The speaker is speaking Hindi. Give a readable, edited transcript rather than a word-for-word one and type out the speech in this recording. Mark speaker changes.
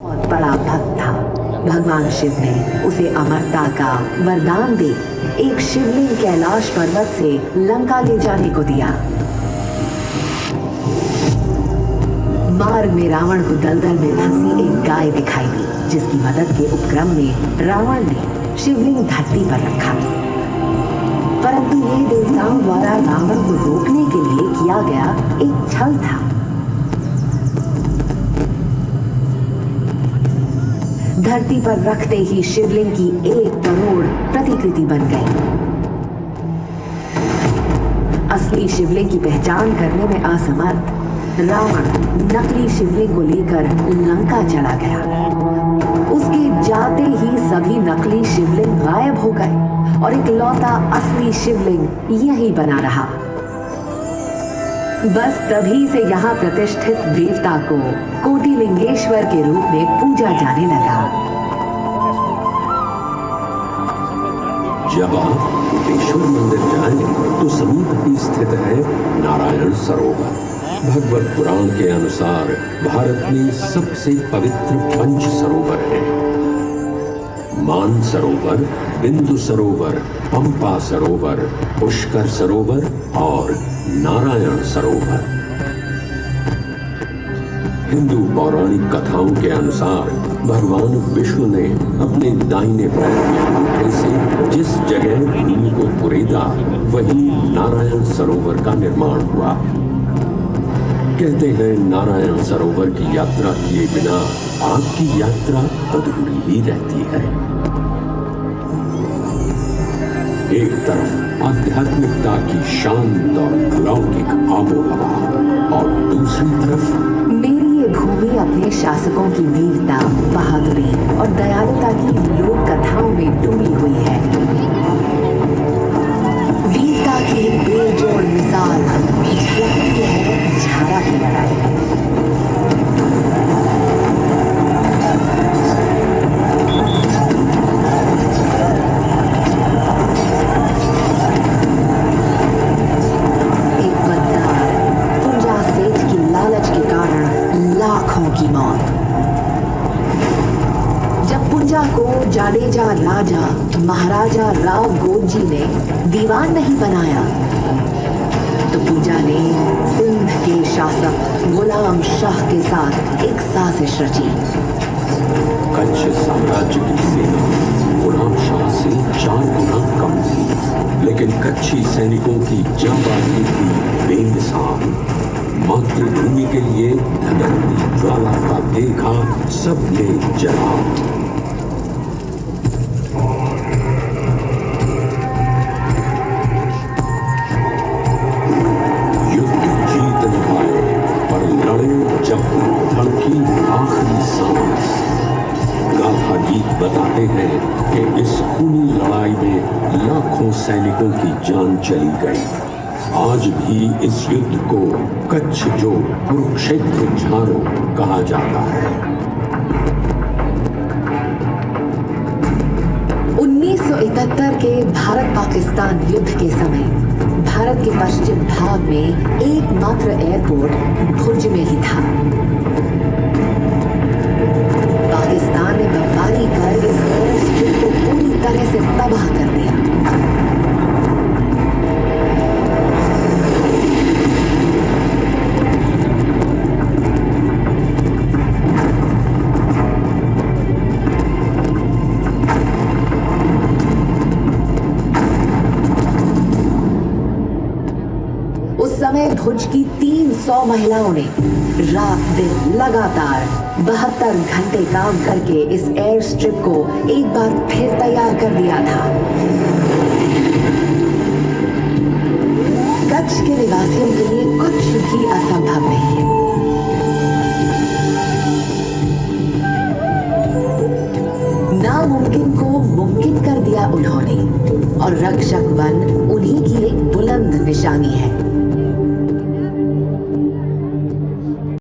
Speaker 1: बहुत बड़ा भक्त था। भगवान शिव ने उसे अमरता का वरदान दे एक शिवलिंग कैलाश पर्वत से लंका ले जाने को दिया। मार्ग में रावण को दलदल में फंसी एक गाय दिखाई दी, जिसकी मदद के उपक्रम में रावण ने शिवलिंग धरती पर रखा। परंतु ये देवताओं द्वारा रावण को रोकने के लिए किया गया एक छल था। धरती पर रखते ही शिवलिंग की 1 करोड़ प्रतिकृति बन गई। असली शिवलिंग की पहचान करने में असमर्थ रावण नकली शिवलिंग को लेकर लंका चला गया। उसके जाते ही सभी नकली शिवलिंग गायब हो गए और एक लौता असली शिवलिंग यही बना रहा। बस तभी से यहाँ प्रतिष्ठित देवता को कोटिलिंगेश्वर के रूप में पूजा जाने लगा।
Speaker 2: जब आप कोटेश्वर मंदिर जाएं, तो समीप ही स्थित है नारायण सरोवर। भगवत पुराण के अनुसार भारत में सबसे पवित्र 5 सरोवर हैं। मान सरोवर, बिंदु सरोवर, पंपा सरोवर, पुष्कर सरोवर और नारायण सरोवर। हिंदू पौराणिक कथाओं के अनुसार भगवान विष्णु ने अपने दाहिने पैर के अंगूठे से जिस जगह भूमि को कुरेदा, वहीं नारायण सरोवर का निर्माण हुआ। कहते हैं नारायण सरोवर की यात्रा किए बिना आपकी यात्रा अधूरी ही रहती है। एक तरफ आध्यात्मिकता की शांत और अलौकिक आबो हवा और दूसरी तरफ
Speaker 1: मेरी ये भूमि अपने शासकों की वीरता, बहादुरी और दयालुता की लोक कथाओं में डूबी हुई है। वीरता की एक बेजोड़ मिसाल झलकती है झारा की लड़ाई में। की मौत। जब पुंजा को जाडेजा राजा महाराजा राव गोजी ने दीवान नहीं बनाया, तो पुंजा ने सिंध के शासक गुलाम शाह के साथ एक साजिश रची।
Speaker 2: कच्छ साम्राज्य की सेना गुलाम शाह से 4 गुना कम थी, लेकिन कच्छी सैनिकों की जांबाजी थी बेमिसाल। मातृभूमि के लिए धधकती ज्वाला का देखा सबने जला। युद्ध जीत न पाए, पर लड़े जब धड़की आखिरी सांस। गाथा गीत बताते हैं कि इस खूनी लड़ाई में लाखों सैनिकों की जान चली गई। आज भी इस युद्ध को कच्छ जो कुरुक्षेत्र झारो कहा जाता है।
Speaker 1: 1971 के भारत पाकिस्तान युद्ध के समय भारत के पश्चिम भाग में एकमात्र एयरपोर्ट भुज में ही था। पाकिस्तान ने बमबारी कर इस एयरस्ट्रिप को पूरी तरह से तबाह कर दिया। समय भुज की 300 महिलाओं ने रात दिन लगातार 72 घंटे काम करके इस एयर स्ट्रिप को एक बार फिर तैयार कर दिया था। कच्छ के निवासियों के लिए कुछ भी असंभव नहीं है। नामुमकिन को मुमकिन कर दिया उन्होंने, और रक्षक वन उन्हीं की एक बुलंद निशानी है।